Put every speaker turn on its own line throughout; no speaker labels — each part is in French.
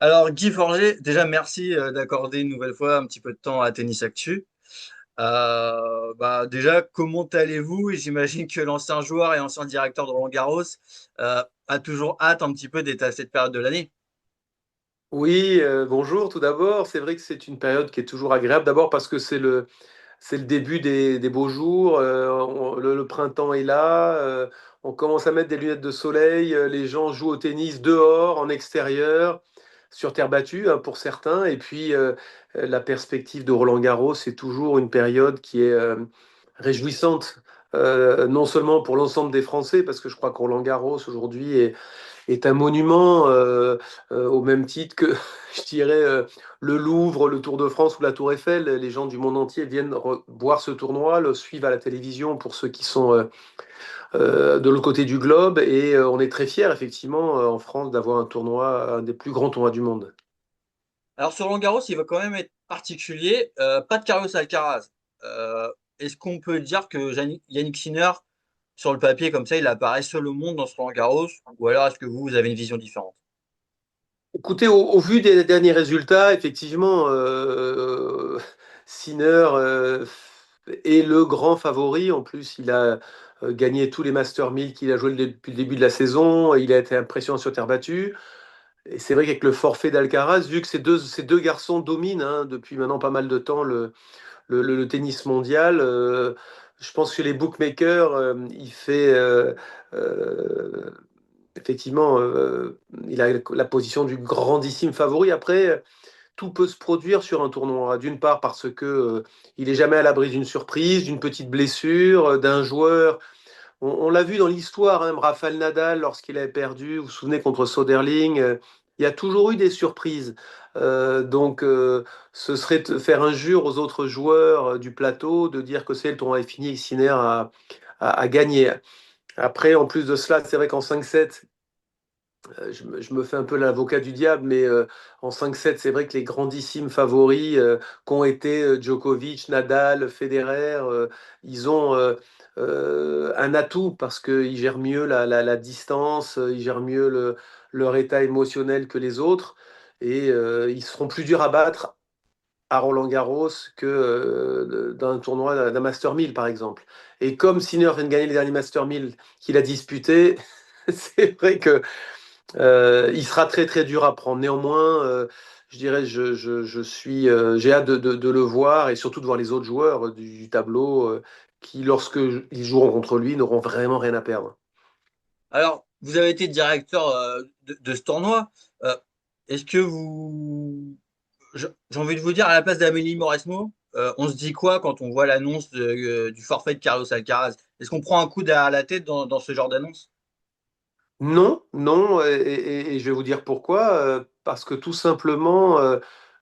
Alors, Guy Forger, déjà merci d'accorder une nouvelle fois un petit peu de temps à Tennis Actu. Déjà, comment allez-vous? Et j'imagine que l'ancien joueur et ancien directeur de Roland-Garros a toujours hâte un petit peu d'être à cette période de l'année.
Oui, bonjour tout d'abord. C'est vrai que c'est une période qui est toujours agréable. D'abord parce que c'est le début des beaux jours. Le printemps est là. On commence à mettre des lunettes de soleil. Les gens jouent au tennis dehors, en extérieur, sur terre battue, hein, pour certains. Et puis la perspective de Roland-Garros, c'est toujours une période qui est réjouissante. Non seulement pour l'ensemble des Français, parce que je crois que Roland-Garros aujourd'hui est un monument au même titre que, je dirais, le Louvre, le Tour de France ou la Tour Eiffel. Les gens du monde entier viennent voir ce tournoi, le suivent à la télévision pour ceux qui sont de l'autre côté du globe. Et on est très fiers, effectivement, en France, d'avoir un tournoi, un des plus grands tournois du monde.
Alors, sur Roland-Garros, il va quand même être particulier. Pas de Carlos Alcaraz. Est-ce qu'on peut dire que Yannick Sinner, sur le papier, comme ça, il apparaît seul au monde dans ce Roland-Garros? Ou alors est-ce que vous avez une vision différente?
Écoutez, au vu des derniers résultats, effectivement, Sinner est le grand favori. En plus, il a gagné tous les Master 1000 qu'il a joué depuis le début de la saison. Il a été impressionnant sur terre battue. Et c'est vrai qu'avec le forfait d'Alcaraz, vu que ces deux garçons dominent, hein, depuis maintenant pas mal de temps le tennis mondial, je pense que les bookmakers, il fait euh, effectivement, il a la position du grandissime favori. Après, tout peut se produire sur un tournoi. D'une part parce que il est jamais à l'abri d'une surprise, d'une petite blessure, d'un joueur. On l'a vu dans l'histoire, hein, Rafael Nadal, lorsqu'il avait perdu, vous vous souvenez, contre Soderling, il y a toujours eu des surprises. Donc, ce serait faire injure aux autres joueurs du plateau de dire que c'est le tournoi est fini et que Sinner a gagné. Après, en plus de cela, c'est vrai qu'en 5-7, je me fais un peu l'avocat du diable, mais en 5-7, c'est vrai que les grandissimes favoris qu'ont été Djokovic, Nadal, Federer, ils ont un atout parce qu'ils gèrent mieux la distance, ils gèrent mieux leur état émotionnel que les autres, et ils seront plus durs à battre à Roland-Garros que d'un tournoi d'un Master 1000, par exemple. Et comme Sinner vient de gagner les derniers Master 1000 qu'il a disputés, c'est vrai que il sera très très dur à prendre. Néanmoins, je dirais, j'ai hâte de le voir et surtout de voir les autres joueurs du tableau qui, lorsque ils joueront contre lui, n'auront vraiment rien à perdre.
Alors, vous avez été directeur de ce tournoi. Euh, Est-ce que vous... J'ai envie de vous dire, à la place d'Amélie Mauresmo, on se dit quoi quand on voit l'annonce du forfait de Carlos Alcaraz? Est-ce qu'on prend un coup derrière la tête dans ce genre d'annonce?
Non, non, et je vais vous dire pourquoi. Parce que tout simplement,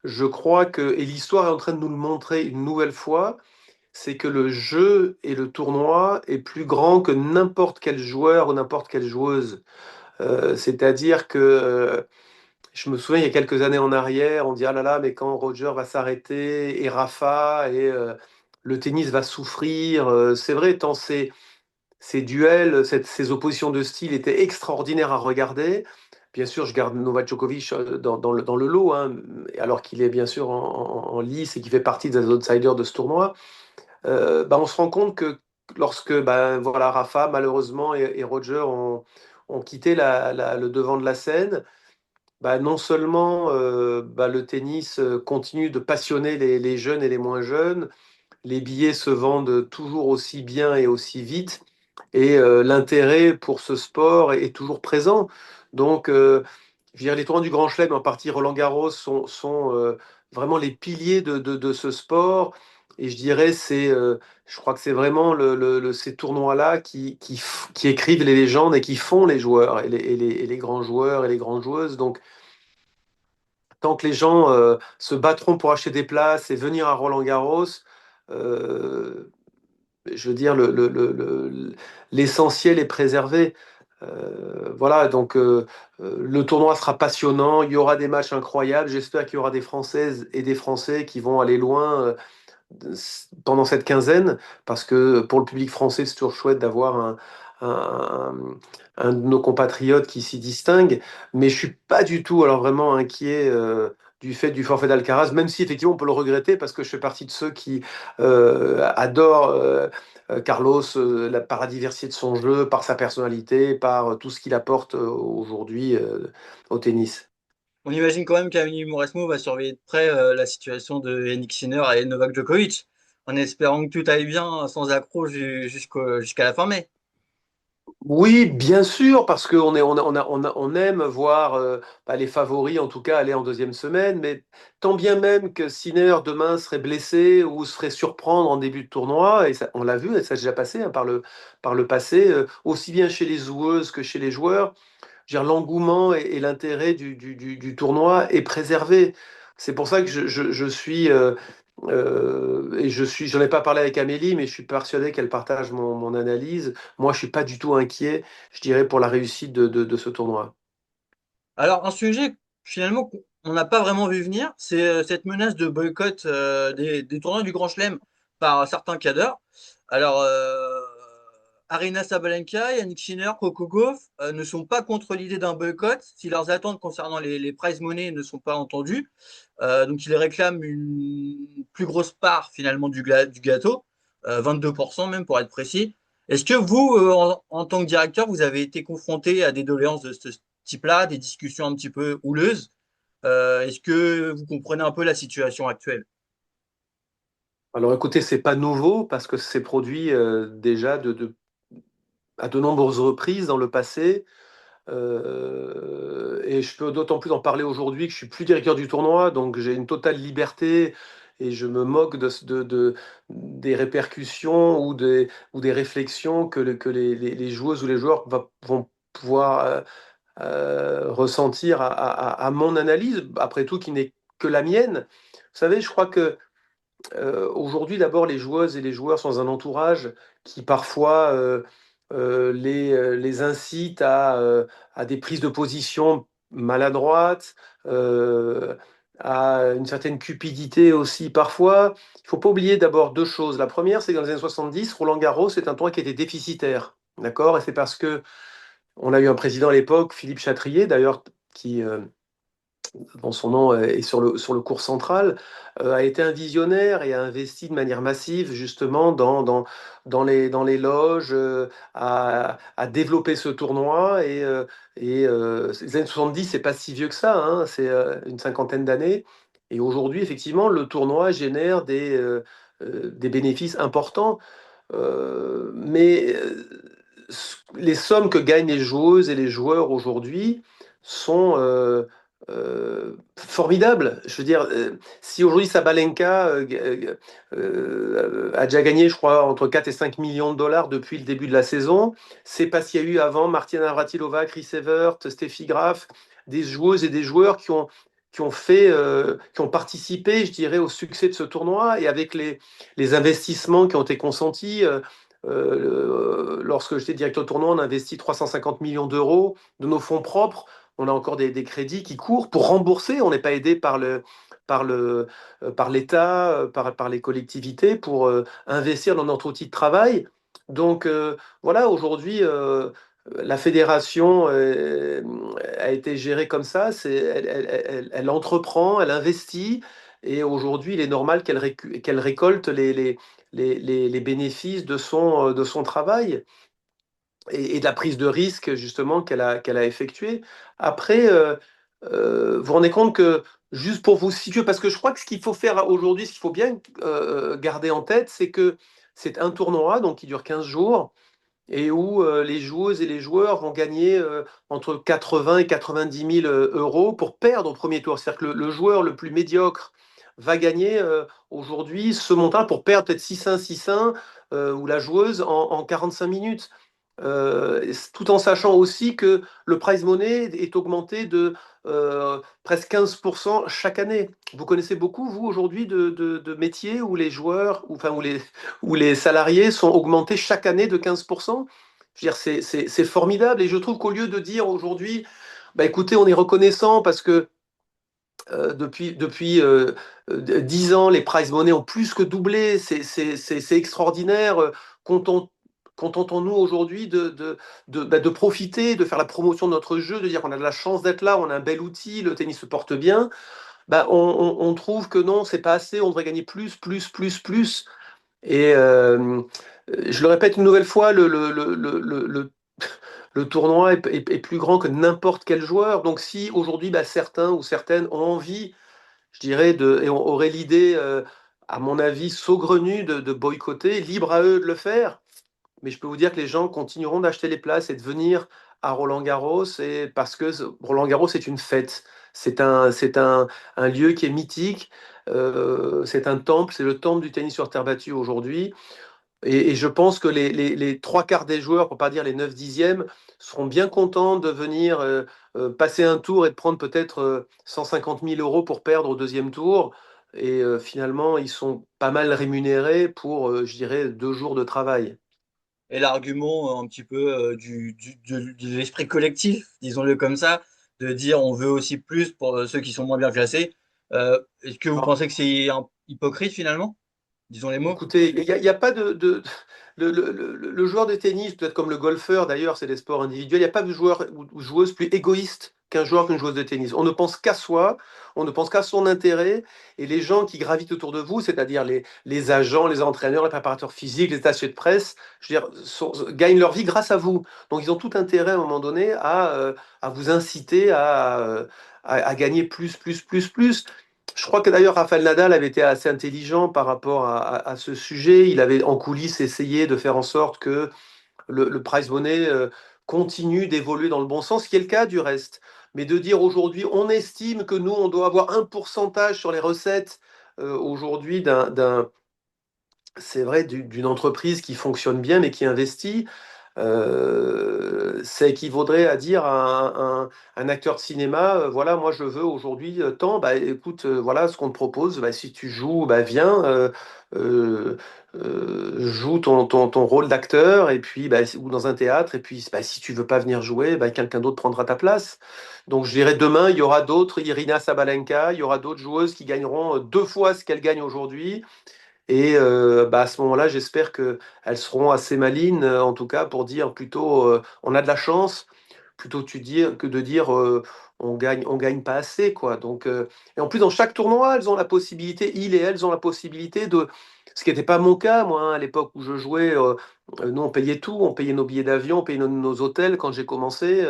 je crois que, et l'histoire est en train de nous le montrer une nouvelle fois, c'est que le jeu et le tournoi est plus grand que n'importe quel joueur ou n'importe quelle joueuse. C'est-à-dire que je me souviens, il y a quelques années en arrière, on dit ah là là, mais quand Roger va s'arrêter et Rafa et le tennis va souffrir. C'est vrai, tant ces duels, ces oppositions de style étaient extraordinaires à regarder. Bien sûr, je garde Novak Djokovic dans le lot, hein, alors qu'il est bien sûr en lice et qu'il fait partie des outsiders de ce tournoi. On se rend compte que lorsque voilà, Rafa, malheureusement, et Roger ont quitté le devant de la scène, non seulement le tennis continue de passionner les jeunes et les moins jeunes, les billets se vendent toujours aussi bien et aussi vite, et l'intérêt pour ce sport est toujours présent. Donc, je veux dire, les tournois du Grand Chelem, en partie Roland-Garros, sont vraiment les piliers de ce sport. Et je dirais, je crois que c'est vraiment ces tournois-là qui écrivent les légendes et qui font les joueurs et les grands joueurs et les grandes joueuses. Donc, tant que les gens se battront pour acheter des places et venir à Roland-Garros, euh, je veux dire, l'essentiel est préservé. Voilà, donc le tournoi sera passionnant, il y aura des matchs incroyables. J'espère qu'il y aura des Françaises et des Français qui vont aller loin pendant cette quinzaine, parce que pour le public français, c'est toujours chouette d'avoir un, un de nos compatriotes qui s'y distingue, mais je suis pas du tout alors vraiment inquiet du fait du forfait d'Alcaraz, même si effectivement on peut le regretter parce que je fais partie de ceux qui adorent Carlos par la diversité de son jeu, par sa personnalité, par tout ce qu'il apporte aujourd'hui au tennis.
On imagine quand même qu'Amélie Mauresmo va surveiller de près la situation de Yannick Sinner et Novak Djokovic, en espérant que tout aille bien sans accroc jusqu'à la fin mai.
Oui, bien sûr, parce qu'on est, on aime voir les favoris, en tout cas, aller en deuxième semaine, mais tant bien même que Sinner demain serait blessé ou se ferait surprendre en début de tournoi, et ça, on l'a vu, et ça s'est déjà passé hein, par le passé, aussi bien chez les joueuses que chez les joueurs, je veux dire, l'engouement et l'intérêt du tournoi est préservé. C'est pour ça que je suis, et j'en ai pas parlé avec Amélie, mais je suis persuadé qu'elle partage mon analyse. Moi, je suis pas du tout inquiet, je dirais, pour la réussite de ce tournoi.
Alors, un sujet finalement qu'on n'a pas vraiment vu venir, c'est cette menace de boycott des tournois du Grand Chelem par certains cadres. Alors, Arina Sabalenka, Yannick Sinner, Coco Gauff ne sont pas contre l'idée d'un boycott si leurs attentes concernant les prize money ne sont pas entendues. Donc, ils réclament une plus grosse part finalement du gâteau, 22% même pour être précis. Est-ce que vous, en tant que directeur, vous avez été confronté à des doléances de ce type-là, des discussions un petit peu houleuses? Est-ce que vous comprenez un peu la situation actuelle?
Alors, écoutez, c'est pas nouveau parce que c'est produit déjà à de nombreuses reprises dans le passé. Et je peux d'autant plus en parler aujourd'hui que je suis plus directeur du tournoi, donc j'ai une totale liberté et je me moque des répercussions ou des réflexions que les joueuses ou les joueurs vont pouvoir ressentir à mon analyse, après tout qui n'est que la mienne. Vous savez, je crois que aujourd'hui, d'abord, les joueuses et les joueurs sont dans un entourage qui parfois les incite à des prises de position maladroites, euh, à une certaine cupidité aussi parfois. Il ne faut pas oublier d'abord deux choses. La première, c'est que dans les années 70, Roland-Garros, c'est un tournoi qui était déficitaire. D'accord? Et c'est parce que on a eu un président à l'époque, Philippe Chatrier, d'ailleurs, qui, dont son nom est sur le cours central, a été un visionnaire et a investi de manière massive justement dans les loges, à développer ce tournoi. Les années 70, c'est pas si vieux que ça, hein, c'est une cinquantaine d'années. Et aujourd'hui, effectivement, le tournoi génère des bénéfices importants. Les sommes que gagnent les joueuses et les joueurs aujourd'hui sont formidables. Je veux dire, si aujourd'hui Sabalenka a déjà gagné, je crois, entre 4 et 5 millions de dollars depuis le début de la saison, c'est parce qu'il y a eu avant Martina Navratilova, Chris Evert, Steffi Graf, des joueuses et des joueurs qui ont participé, je dirais, au succès de ce tournoi et avec les investissements qui ont été consentis. Lorsque j'étais directeur de tournoi, on a investi 350 millions d'euros de nos fonds propres. On a encore des crédits qui courent pour rembourser. On n'est pas aidé par l'État, par les collectivités pour investir dans notre outil de travail. Donc voilà, aujourd'hui, la fédération a été gérée comme ça. Elle entreprend, elle investit. Et aujourd'hui, il est normal qu'elle récolte les bénéfices de son travail et de la prise de risque justement qu'elle a effectuée. Après, vous vous rendez compte que, juste pour vous situer, parce que je crois que ce qu'il faut faire aujourd'hui, ce qu'il faut bien garder en tête, c'est que c'est un tournoi donc, qui dure 15 jours et où les joueuses et les joueurs vont gagner entre 80 et 90 000 euros pour perdre au premier tour. C'est-à-dire que le joueur le plus médiocre va gagner aujourd'hui ce montant pour perdre peut-être 6-1, 6-1, ou la joueuse en 45 minutes. Tout en sachant aussi que le prize money est augmenté de presque 15% chaque année. Vous connaissez beaucoup, vous, aujourd'hui, de métiers où les joueurs, enfin, où les salariés sont augmentés chaque année de 15%. Je veux dire, c'est formidable. Et je trouve qu'au lieu de dire aujourd'hui, bah, écoutez, on est reconnaissant parce que depuis 10 ans, les prize money ont plus que doublé. C'est extraordinaire. Comptons contentons-nous aujourd'hui de profiter, de faire la promotion de notre jeu, de dire qu'on a de la chance d'être là, on a un bel outil, le tennis se porte bien. Bah, on trouve que non, c'est pas assez, on devrait gagner plus, plus, plus, plus. Et je le répète une nouvelle fois, le tournoi est plus grand que n'importe quel joueur. Donc si aujourd'hui, bah, certains ou certaines ont envie, je dirais, et auraient l'idée, à mon avis, saugrenue de boycotter, libre à eux de le faire. Mais je peux vous dire que les gens continueront d'acheter les places et de venir à Roland-Garros, et parce que Roland-Garros est une fête. C'est un lieu qui est mythique. C'est un temple, c'est le temple du tennis sur terre battue aujourd'hui. Et je pense que les trois quarts des joueurs, pour pas dire les 9 dixièmes, seront bien contents de venir passer un tour et de prendre peut-être 150 000 euros pour perdre au deuxième tour. Et finalement, ils sont pas mal rémunérés pour, je dirais, 2 jours de travail.
Et l'argument un petit peu de l'esprit collectif, disons-le comme ça, de dire on veut aussi plus pour ceux qui sont moins bien classés. Est-ce que vous
Alors,
pensez que c'est hypocrite finalement? Disons les mots.
écoutez, il y a pas le joueur de tennis, peut-être comme le golfeur d'ailleurs, c'est des sports individuels, il n'y a pas de joueur ou joueuse plus égoïste qu'un joueur qu'une joueuse de tennis. On ne pense qu'à soi, on ne pense qu'à son intérêt, et les gens qui gravitent autour de vous, c'est-à-dire les agents, les entraîneurs, les préparateurs physiques, les attachés de presse, je veux dire, gagnent leur vie grâce à vous. Donc ils ont tout intérêt à un moment donné à vous inciter à gagner plus, plus, plus, plus. Je crois que d'ailleurs Rafael Nadal avait été assez intelligent par rapport à ce sujet. Il avait en coulisses essayé de faire en sorte que le prize money continue d'évoluer dans le bon sens, ce qui est le cas du reste. Mais de dire aujourd'hui, on estime que nous, on doit avoir un pourcentage sur les recettes aujourd'hui c'est vrai, d'une entreprise qui fonctionne bien mais qui investit, ça équivaudrait à dire à un acteur de cinéma, voilà, moi je veux aujourd'hui tant, bah écoute, voilà ce qu'on te propose, bah, si tu joues, bah viens, euh, joue ton rôle d'acteur, et puis, bah, ou dans un théâtre, et puis bah, si tu veux pas venir jouer, bah, quelqu'un d'autre prendra ta place. Donc je dirais demain, il y aura d'autres, Irina Sabalenka, il y aura d'autres joueuses qui gagneront 2 fois ce qu'elles gagnent aujourd'hui. Et bah, à ce moment-là, j'espère qu'elles seront assez malines, en tout cas, pour dire plutôt on a de la chance, plutôt que de dire on gagne pas assez, quoi. Donc, et en plus, dans chaque tournoi, elles ont la possibilité, ils et elles ont la possibilité de. Ce qui n'était pas mon cas, moi, hein, à l'époque où je jouais, nous, on payait tout, on payait nos billets d'avion, on payait nos hôtels quand j'ai commencé.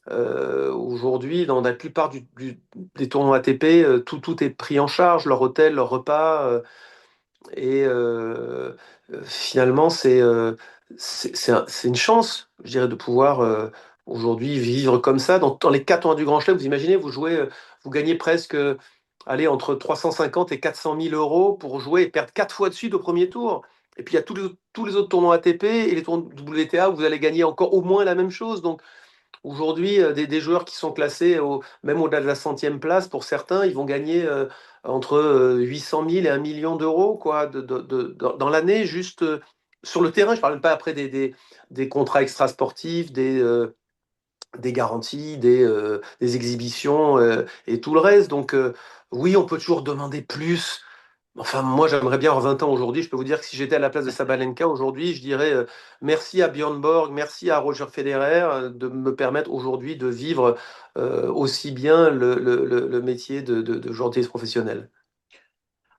Aujourd'hui, dans la plupart des tournois ATP, tout est pris en charge, leur hôtel, leur repas. Et finalement, c'est une chance, je dirais, de pouvoir aujourd'hui vivre comme ça. Dans les 4 tournois du Grand Chelem, vous imaginez, vous jouez, vous gagnez presque, allez, entre 350 et 400 000 euros pour jouer et perdre 4 fois de suite au premier tour. Et puis il y a tous les autres tournois ATP et les tournois WTA où vous allez gagner encore au moins la même chose. Donc aujourd'hui, des joueurs qui sont classés même au-delà de la centième place, pour certains, ils vont gagner entre 800 000 et 1 million d'euros quoi, dans l'année, juste sur le terrain. Je ne parle même pas après des contrats extrasportifs, des garanties, des exhibitions et tout le reste. Donc oui, on peut toujours demander plus. Enfin, moi, j'aimerais bien avoir 20 ans aujourd'hui. Je peux vous dire que si j'étais à la place de Sabalenka aujourd'hui, je dirais merci à Björn Borg, merci à Roger Federer de me permettre aujourd'hui de vivre aussi bien le métier de joueur de tennis professionnel.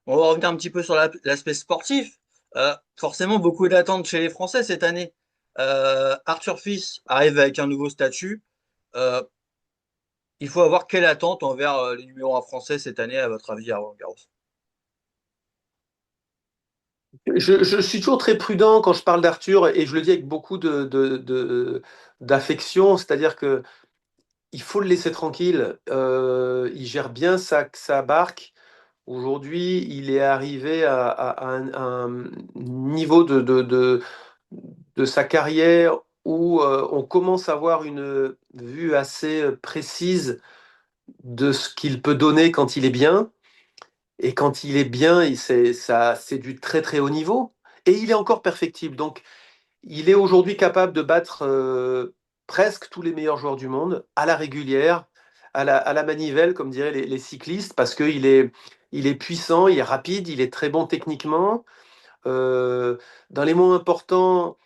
On va revenir un petit peu sur l'aspect sportif. Forcément, beaucoup d'attentes chez les Français cette année. Arthur Fils arrive avec un nouveau statut. Euh, il faut avoir quelle attente envers les numéros 1 français cette année, à votre avis, à Roland-Garros?
Je suis toujours très prudent quand je parle d'Arthur et je le dis avec beaucoup d'affection, c'est-à-dire que il faut le laisser tranquille. Il gère bien sa barque. Aujourd'hui, il est arrivé à un niveau de sa carrière où on commence à avoir une vue assez précise de ce qu'il peut donner quand il est bien. Et quand il est bien, c'est du très très haut niveau. Et il est encore perfectible. Donc, il est aujourd'hui capable de battre presque tous les meilleurs joueurs du monde à la régulière, à la manivelle, comme diraient les cyclistes, parce qu'il est puissant, il est rapide, il est très bon techniquement. Euh, dans les moments importants,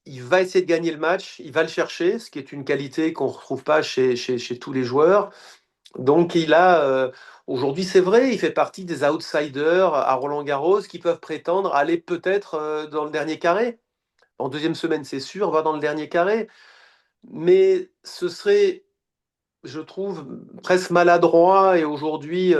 il va essayer de gagner le match, il va le chercher, ce qui est une qualité qu'on ne retrouve pas chez tous les joueurs. Donc aujourd'hui c'est vrai, il fait partie des outsiders à Roland-Garros qui peuvent prétendre aller peut-être dans le dernier carré. En deuxième semaine, c'est sûr, on va dans le dernier carré. Mais ce serait, je trouve, presque maladroit et aujourd'hui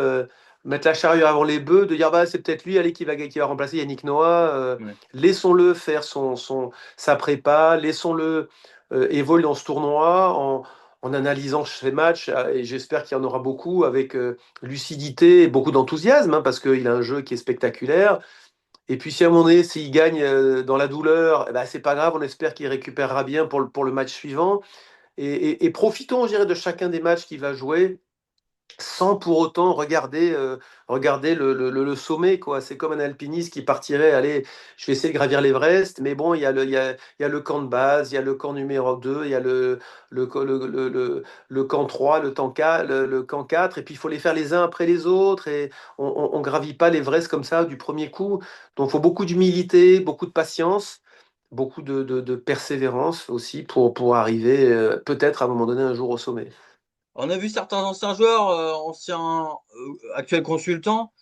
mettre la charrue avant les bœufs, de dire bah, c'est peut-être lui allez, qui va remplacer Yannick Noah.
Ouais.
Laissons-le faire sa prépa, laissons-le évoluer dans ce tournoi en analysant ces matchs. Et j'espère qu'il y en aura beaucoup avec lucidité et beaucoup d'enthousiasme, hein, parce qu'il a un jeu qui est spectaculaire. Et puis si à un moment donné, s'il gagne dans la douleur, eh ben, c'est pas grave, on espère qu'il récupérera bien pour le match suivant. Et profitons, je dirais, de chacun des matchs qu'il va jouer sans pour autant regarder le sommet, quoi. C'est comme un alpiniste qui partirait, allez, je vais essayer de gravir l'Everest, mais bon, il y a le camp de base, il y a le camp numéro 2, il y a le camp 3, le, temps 4, le camp 4, et puis il faut les faire les uns après les autres, et on gravit pas l'Everest comme ça du premier coup. Donc il faut beaucoup d'humilité, beaucoup de patience, beaucoup de persévérance aussi pour arriver peut-être à un moment donné un jour au sommet.
On a vu certains anciens joueurs, actuels consultants,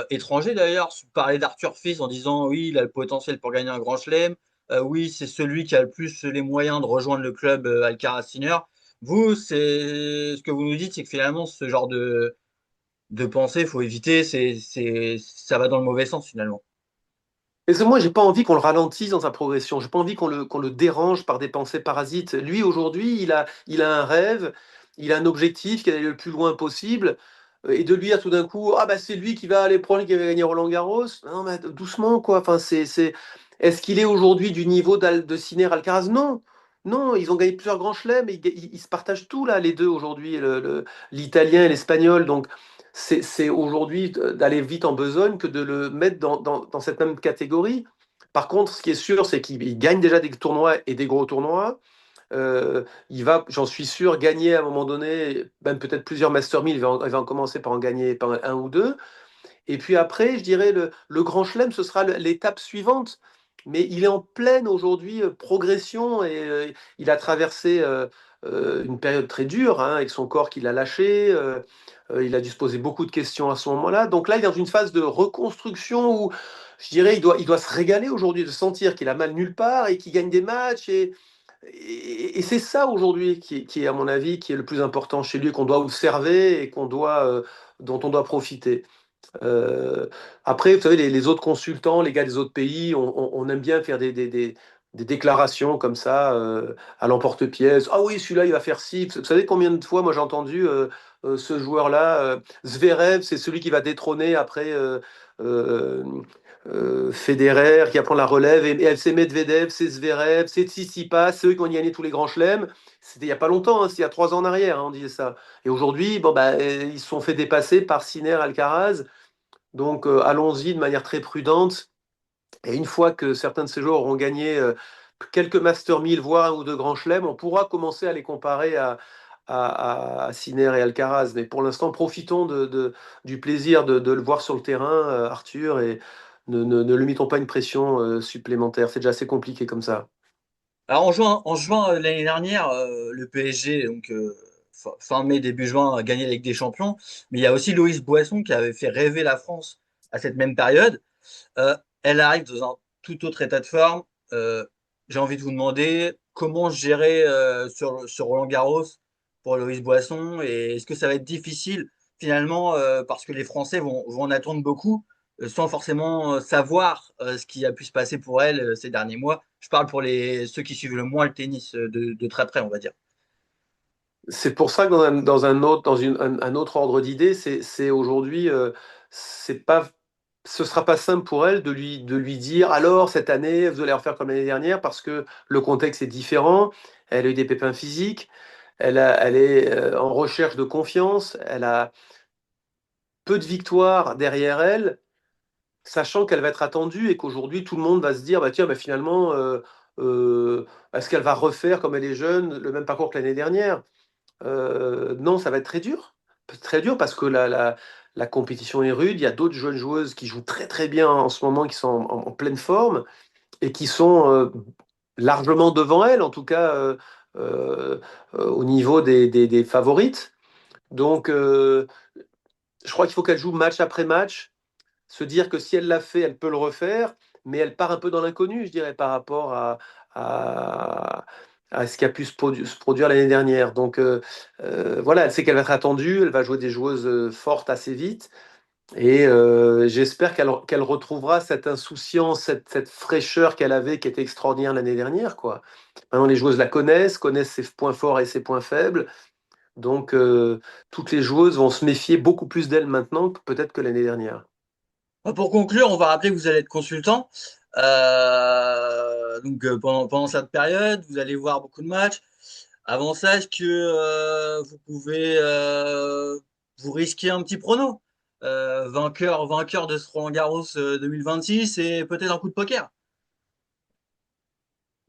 étrangers d'ailleurs, parler d'Arthur Fils en disant oui, il a le potentiel pour gagner un grand chelem. Oui, c'est celui qui a le plus les moyens de rejoindre le club Alcaraz Senior. Vous, c'est ce que vous nous dites, c'est que finalement, ce genre de pensée, il faut éviter, ça va dans le mauvais sens finalement.
Parce que moi, j'ai pas envie qu'on le ralentisse dans sa progression. J'ai pas envie qu'on le dérange par des pensées parasites. Lui, aujourd'hui, il a un rêve, il a un objectif, qu'il aille le plus loin possible. Et de lui à tout d'un coup, ah bah c'est lui qui va aller prendre, qui va gagner Roland-Garros. Non, mais doucement, quoi. Enfin, Est-ce qu'il est aujourd'hui du niveau de Sinner Alcaraz? Non. Non, ils ont gagné plusieurs grands chelems, et ils se partagent tout, là, les deux aujourd'hui, l'Italien et l'Espagnol. Donc, c'est aujourd'hui d'aller vite en besogne que de le mettre dans cette même catégorie. Par contre, ce qui est sûr, c'est qu'il gagne déjà des tournois et des gros tournois. Il va, j'en suis sûr, gagner à un moment donné, même peut-être plusieurs Master 1000. Il va en commencer par en gagner par un ou deux. Et puis après, je dirais, le Grand Chelem, ce sera l'étape suivante. Mais il est en pleine aujourd'hui progression et il a traversé une période très dure, hein, avec son corps qu'il a lâché. Il a dû se poser beaucoup de questions à ce moment-là. Donc là, il est dans une phase de reconstruction où, je dirais, il doit se régaler aujourd'hui de sentir qu'il a mal nulle part et qu'il gagne des matchs. Et c'est ça aujourd'hui qui est, à mon avis, qui est le plus important chez lui, qu'on doit observer et dont on doit profiter. Euh, Après, vous savez, les autres consultants, les gars des autres pays, on aime bien faire des déclarations comme ça, à l'emporte-pièce. Ah oui, celui-là, il va faire ci. Vous savez combien de fois, moi, j'ai entendu ce joueur-là, Zverev, c'est celui qui va détrôner après euh, Federer, qui va prendre la relève, et c'est Medvedev, c'est Zverev, c'est Tsitsipas, c'est eux qui ont gagné tous les grands chelems. C'était il n'y a pas longtemps, hein, c'était il y a 3 ans en arrière, hein, on disait ça. Et aujourd'hui, bon, bah, ils se sont fait dépasser par Sinner, Alcaraz. Donc allons-y de manière très prudente. Et une fois que certains de ces joueurs auront gagné quelques Master 1000, voire un ou deux grands chelems, on pourra commencer à les comparer à Sinner et Alcaraz. Mais pour l'instant, profitons du plaisir de le voir sur le terrain, Arthur, et ne lui mettons pas une pression supplémentaire. C'est déjà assez compliqué comme ça.
Alors en juin l'année dernière, le PSG, donc fin mai, début juin, a gagné la Ligue des Champions. Mais il y a aussi Loïs Boisson qui avait fait rêver la France à cette même période. Elle arrive dans un tout autre état de forme. Euh, j'ai envie de vous demander comment gérer sur Roland-Garros pour Loïs Boisson et est-ce que ça va être difficile finalement parce que les Français vont en attendre beaucoup sans forcément savoir ce qui a pu se passer pour elle ces derniers mois. Je parle pour ceux qui suivent le moins le tennis de très près, on va dire.
C'est pour ça que dans un autre ordre d'idée, c'est aujourd'hui, c'est pas, ce sera pas simple pour elle de lui dire alors cette année vous allez refaire comme l'année dernière parce que le contexte est différent. Elle a eu des pépins physiques, elle est en recherche de confiance, elle a peu de victoires derrière elle, sachant qu'elle va être attendue et qu'aujourd'hui tout le monde va se dire bah tiens bah finalement est-ce qu'elle va refaire comme elle est jeune le même parcours que l'année dernière? Non, ça va être très dur. Très dur parce que la compétition est rude. Il y a d'autres jeunes joueuses qui jouent très très bien en ce moment, qui sont en pleine forme et qui sont largement devant elle, en tout cas euh, au niveau des favorites. Donc, je crois qu'il faut qu'elle joue match après match, se dire que si elle l'a fait, elle peut le refaire, mais elle part un peu dans l'inconnu, je dirais, par rapport à, à ce qui a pu se produire l'année dernière. Donc voilà, elle sait qu'elle va être attendue, elle va jouer des joueuses fortes assez vite, et j'espère qu'elle retrouvera cette insouciance, cette fraîcheur qu'elle avait, qui était extraordinaire l'année dernière, quoi. Maintenant, les joueuses la connaissent ses points forts et ses points faibles. Donc, toutes les joueuses vont se méfier beaucoup plus d'elle maintenant que peut-être que l'année dernière.
Pour conclure, on va rappeler que vous allez être consultant. Pendant cette période, vous allez voir beaucoup de matchs. Avant ça, est-ce que vous pouvez vous risquer un petit prono? Vainqueur de ce Roland-Garros 2026 et peut-être un coup de poker.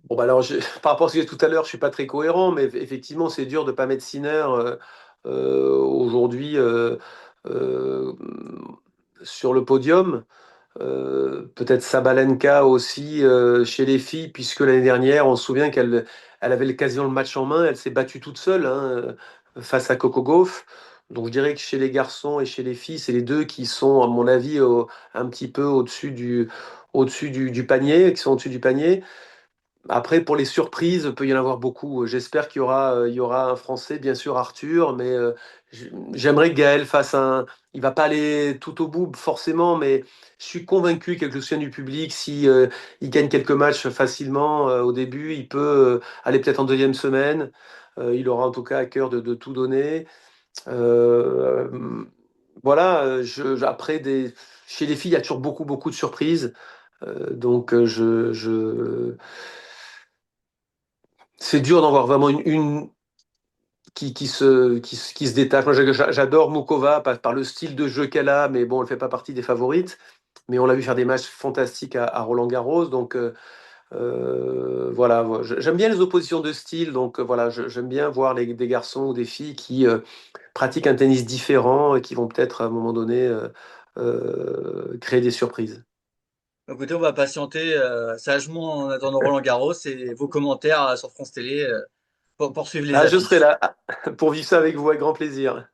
Bon, bah alors, par rapport à ce que j'ai dit tout à l'heure, je suis pas très cohérent, mais effectivement, c'est dur de pas mettre Sinner aujourd'hui euh, sur le podium. Peut-être Sabalenka aussi chez les filles, puisque l'année dernière, on se souvient qu'elle avait quasiment le match en main, elle s'est battue toute seule hein, face à Coco Gauff. Donc je dirais que chez les garçons et chez les filles, c'est les deux qui sont, à mon avis, un petit peu au-dessus du panier, qui sont au-dessus du panier. Après, pour les surprises, il peut y en avoir beaucoup. J'espère qu'il y aura un Français, bien sûr, Arthur, mais j'aimerais que Gaël fasse un. Il va pas aller tout au bout, forcément, mais je suis convaincu qu'avec le soutien du public, si il gagne quelques matchs facilement au début, il peut aller peut-être en deuxième semaine. Il aura en tout cas à cœur de tout donner. Euh, voilà, après, chez les filles, il y a toujours beaucoup, beaucoup de surprises. Donc, c'est dur d'en voir vraiment une qui se détache. Moi, j'adore Mukova par le style de jeu qu'elle a, mais bon, elle fait pas partie des favorites. Mais on l'a vu faire des matchs fantastiques à Roland-Garros. Donc, voilà, j'aime bien les oppositions de style. Donc, voilà, j'aime bien voir des garçons ou des filles qui pratiquent un tennis différent et qui vont peut-être à un moment donné créer des surprises.
Écoutez, on va patienter sagement en attendant Roland-Garros et vos commentaires sur France Télé pour suivre les
Ah, je serai
affiches.
là pour vivre ça avec vous avec grand plaisir.